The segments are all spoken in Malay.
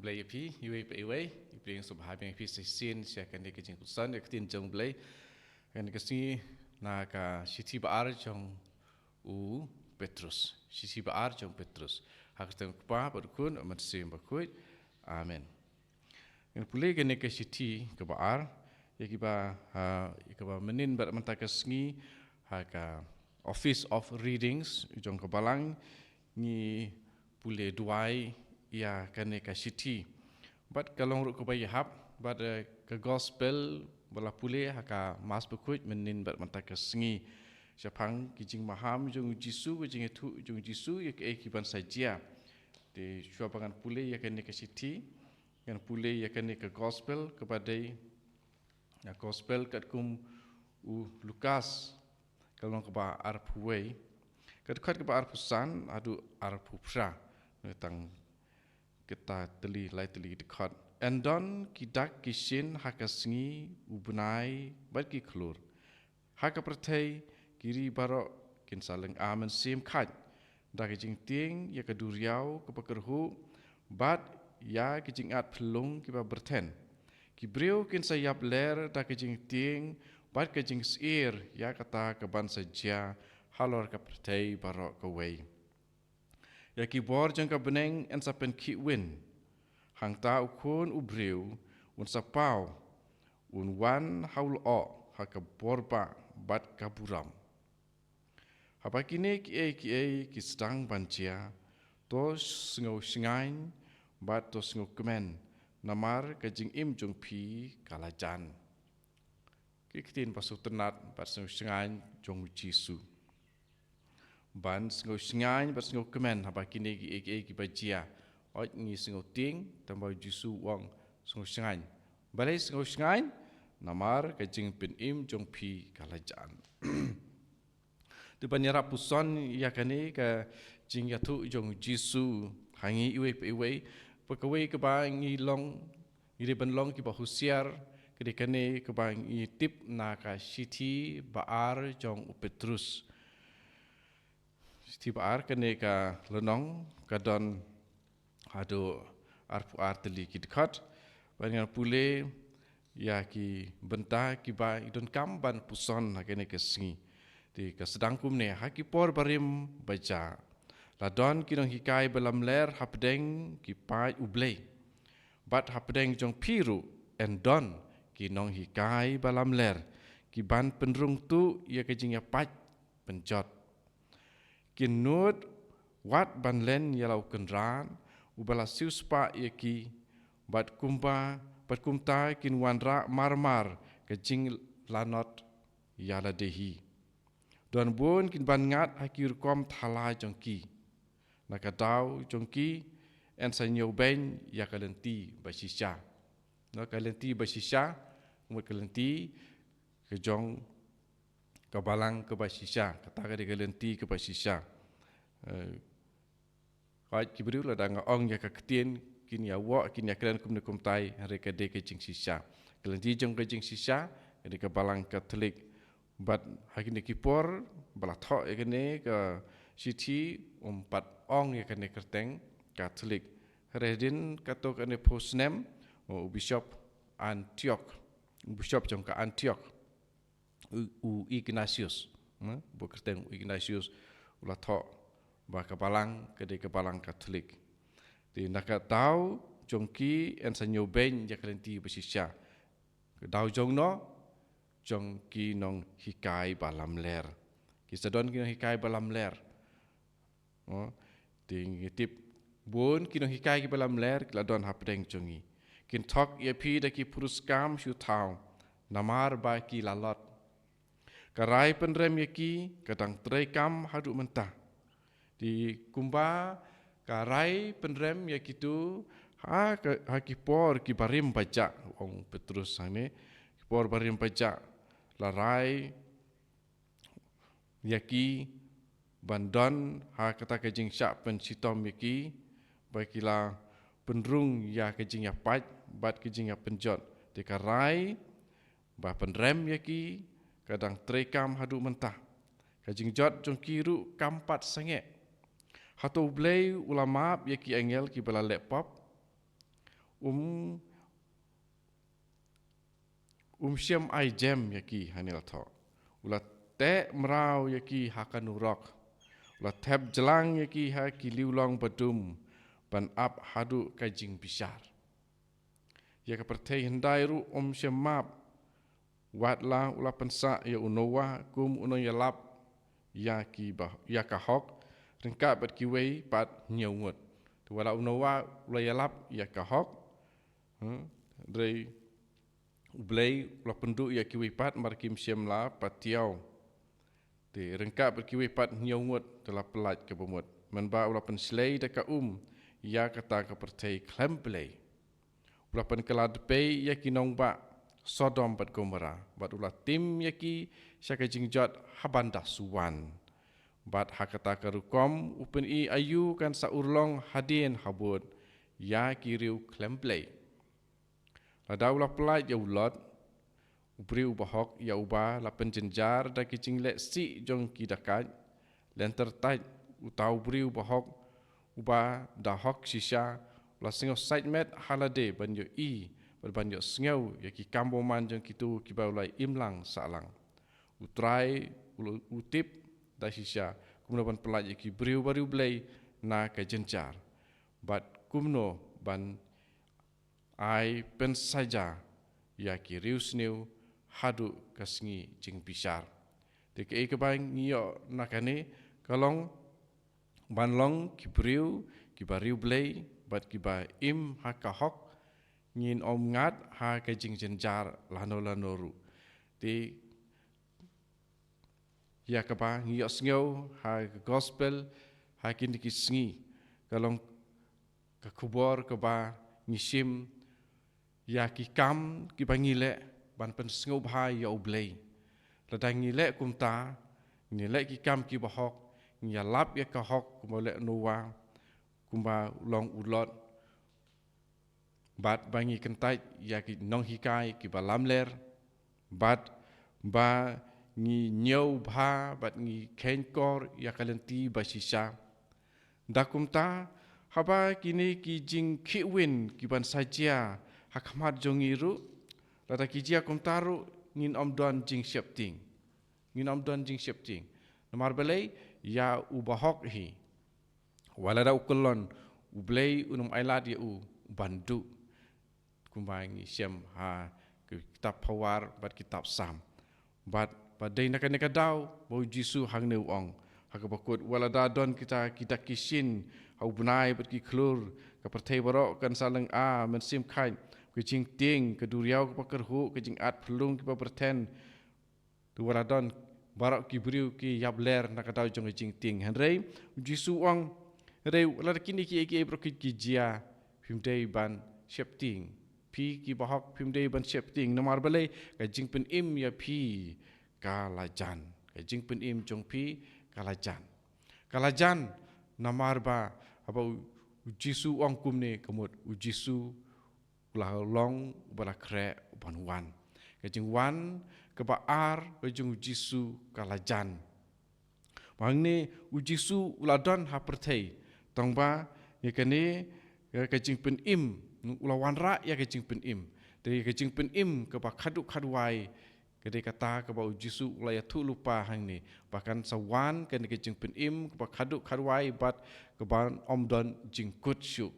Belai api, iwe pa iwe, ibre yang subhai bang api sesin siakan dia kejeng kusan, dia ketin jeng belai, kan kesini nak siti baar jeng Petrus, siti baar jeng Petrus, hak teng kupa berkun amat sim berkut, amen. Yang pulih kan ke siti ke baar, ya kiba menin ber mentah kesini hak Office of Readings jeng kebalang ni pulih duai ia kene ka siti bat kalong ru ko bayahap bat ke gospel bala pule haka mas bekut menin bat mata ke sengi siapang kijing maham jung jisu kijing itu jung jisu ya ke kiban saja de syuapangan pule ya kene ke siti kan pule ya kene ke gospel kepada ya gospel kat kum Lukas kalong ke ba arpuai kat ke ba arpusan adu arpupra tentang kita teli dekat. Endon kidak kisin hakasngi ubunai bat ki klur. Haka pertai kiri barok kin saling amen sim kat. Da kijing ting ya keduriau ke pekerhu bat ya kijing at pelung kiba berten. Kibriu kin sayap ler da kijing ting bat kijing sir ya kata keban saja halor ke pertai barok ke wei. Ya ki bor jang ka beneng en sapen ki win hang ta ukun ubriu un sapau un wan haul o ha ka borba bat kaburam haba kini ki stang bancia to singo singain bat to singo kemen namar ka jing im jong pi kalajan ki kitin pasu tenat bat singo singain jong jisu ban singo singain bat singo kemen haba kini ki bajia oi ngi singo ting tambah jisu wang singo singain balai singo singain namar ka jing pin im jong pi kalajan tu banyara puson ya kani ka jing ya tu jong jisu hangi iwe pekawai ke ba ngi long ngi ban long ki ba husiar ke kani ke ba ngi tip na ka siti baar jong Petrus siti baar kani ka lenong ka don adu arpu arteli ki dekat banyak pule ya ki benta ki ba idon kamban puson hakene ke singi di ka sedangkum ne haki por barim baca ladon ki dong hikai belam ler hapdeng ki pai ublei bat hapdeng jong piru endon ki nong hikai balam ler ki ban penrung tu ya ke jing ya pat penjot ki nut wat ban len ya lau kenran ubala siuspa yaki bat kumta kin wanra marmar ke jing lanot yala dehi don bun kin ban ngat hakir kom thala jongki naka dau jongki en sanyo ben ya kalenti basisha no kalenti basisha umut kalenti ke jong kabalang ke basisha kata ke kalenti ke basisha Kau kibriu la danga ong ya kaketien kin ya wa kin ya klan kum tai reka de ke jing sisa. Klan di jong ke jing sisa de ke balang Katolik bat hakin ki por bala tho ya kene ke siti pat ong ya kene kerteng Katolik. Redin katok ane postnem Bishop Antioch. Bishop jong ka Antioch. Ignatius. Bu kerteng Ignatius ula tho ba kapalang kedai kapalang Katolik. Di nak tahu jongki en sanyo ben ya kalenti basisya. Kedau jong no jongki nong hikai balam ler. Kisadon ki nong hikai balam ler. Di ngitip bun ki nong hikai ki balam ler kiladon hapdeng jongi. Kin tok ya pi da ki puruskam shu tau namar ba ki lalot. Karai penrem ya ki kadang trekam hadu mentah. Di kumba karai penrem ya kitu ha kipor ki barim baca ong Petrus sane kipor barim baca larai yaki bandon ha kata kejing syak pen sitom yaki bakila penrung ya kejing ya pat bat kejing ya penjot di karai ba penrem yaki kadang trekam hadu mentah kejing jot jong kiru kampat sange Hato blay ulama ya ki engel ki bala laptop siam ai jam yaki hanil tho ula te merau yaki hakan urok ula tep jelang yaki haki liulong badum ban ap hadu kajing bisar ya ka pertei hendai ru siam map watla ula pensa ya unowa kum uno ya lap ya ki bah ya ka hok rengka bat ki wei pat nyaungut tu wala unowa ula ya lap ya ka hok dei Ublay ula penduk ya kiwi pat markim siam la patiau. Te rengkap berkiwi pat nyaungut telah pelat ke bumut. Menba ula penslay deka ya kata ke pertai klemplay. Ula penkelad pay ya kinong ba Sodom pat Gomora. Bat ula tim ya ki syaka jingjot habanda suwan. Bat hakata ke rukom upen I ayu kan saurlong hadien habut ya kiriu klemplay. Lada ulah pelat ya ulot, ubri ubahok ya ubah la penjenjar da kicing lek si jong kidakat, lenter tait utau ubri ubahok ubah da hok sisa la singo sidemet halade banyo berbanyo singau ya ki kambo man jong kitu ki baulai imlang salang. Utrai utip da sisa kumno ban pelat ya ki briu baru blay na ka jenjar. Bat kumno ban ai pen saja ya ki rius new hadu kasngi jing bisar. Dek ke bang ngiyo nakane kalong banlong ki briu ki bariu blay bat ki ba im hakahok ngin ngat ha ka jing jenjar lano ru. Di ya ka ba ngiyo sngew ha gospel ha kin ki sngi kalong ka kubor ka ba ngisim ya ki kam ki bangile ban pen sngau bhai ya ublei ladang ngile kumta ngile ki kam ki bahok ngya lap ya ka hok kumole nuwa kumba long ulot bat bangi kentai ya ki nong hikai ki balamler bat ba ngi nyau bha bat ngi kenkor ya kalenti basisa dakumta haba kini ki jing kiwin ki ban sajia hakmat jongiru lada kijia kumtaru ngin omdon jing septing nomar belai ya ubahok hi walada ukulon ublei unum ailat ya bandu kumbangi siam ha kitab pawar bat kitab sam bat badai nak daw bau jisu hang neu ong hakabakut walada don kita kisin hau benai bat ki klur ka pertai barok kan salang mensim khain kejing ting keduriau ke pakerhu kejing at pelung ke paperten tu waladon barok ki briu ki yabler nak tahu jong kejing ting henrei jisu ong rei walad kini ki brokit ki jia pimdei ban shepting pi ki bahok pimdei ban shepting nomar balai kejing pen im ya pi kalajan kejing pen im jong pi kalajan namar ba apa jisu ong kumne kemut jisu ulah long bala kre ban wan kejing wan ke baar kejing jisu kalajan bangne jisu uladon ha perthei tongba ye kene kejing pen im ulah wan ra ya kejing pen im dari kejing pen im ke ba khadu khadwai kede kata ke ba jisu ulah ya tu lupa hang ni bahkan sawan kene kejing pen im ke ba khadu khadwai bat ke ban omdon jingkut syuk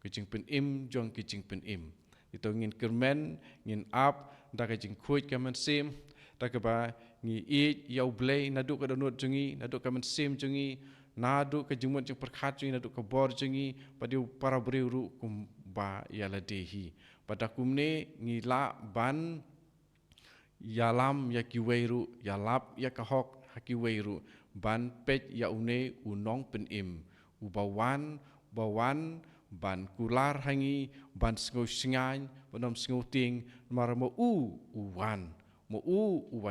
kejing pen im jong kejing pen im itu ngin kermen ngin ap da kejing kuit kamen sim da ke ba ngi yau blei nadu ka donut jungi nadu kamen sim jungi nadu ke jumut jing perkhat jungi nadu ke bor jungi padiu para briu kum ba yala dehi pada kumne ngi la ban yalam ya kiweiru yalap ya kahok hakiweiru ban pet ya une unong pen im ubawan ban kular hangi ban sngau singan banom sngau ting mar mo uwan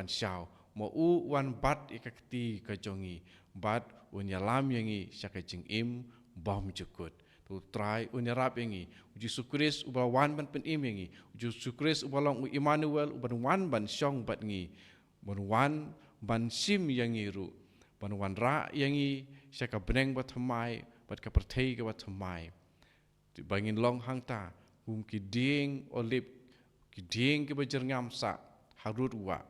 syau mo uwan bat ikakti kajongi bat unyalam yangi syakajing im bom jukut tu try unyarap yangi Yesus Kristus ubawan ban pen im yangi Yesus Kristus ubalong Immanuel uban wan ban syong bat ngi ban ban sim yangi ru ban wan ra yangi syaka beneng bat hamai bat ka perthei ka bat hamai bangin long hang ta kiding olip kiding ki bajer ngamsa harut wa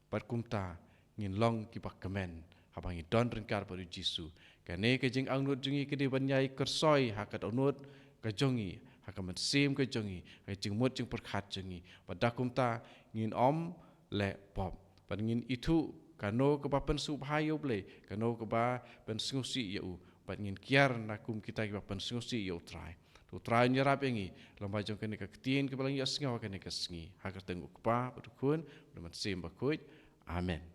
bat kumta ngin long ki kemen habang don ringkar pada Jisu kane ke jing angnut jungi ke di banyai kersoi hakat onut ke jongi hakamat sim ke jongi ke jing mut jing perkhat jongi pada kumta ngin om le pop pada ngin itu kano ke papen subhayo ble kano ke ba pen sengusi yau pada ngin kiar nakum kita ke papen sengusi yau try tu try nyerap yangi lomba jong kene ke ketien ke balang yas ngawa kene ke sengi hakat tenguk pa berkun bermat sim bakuit amen.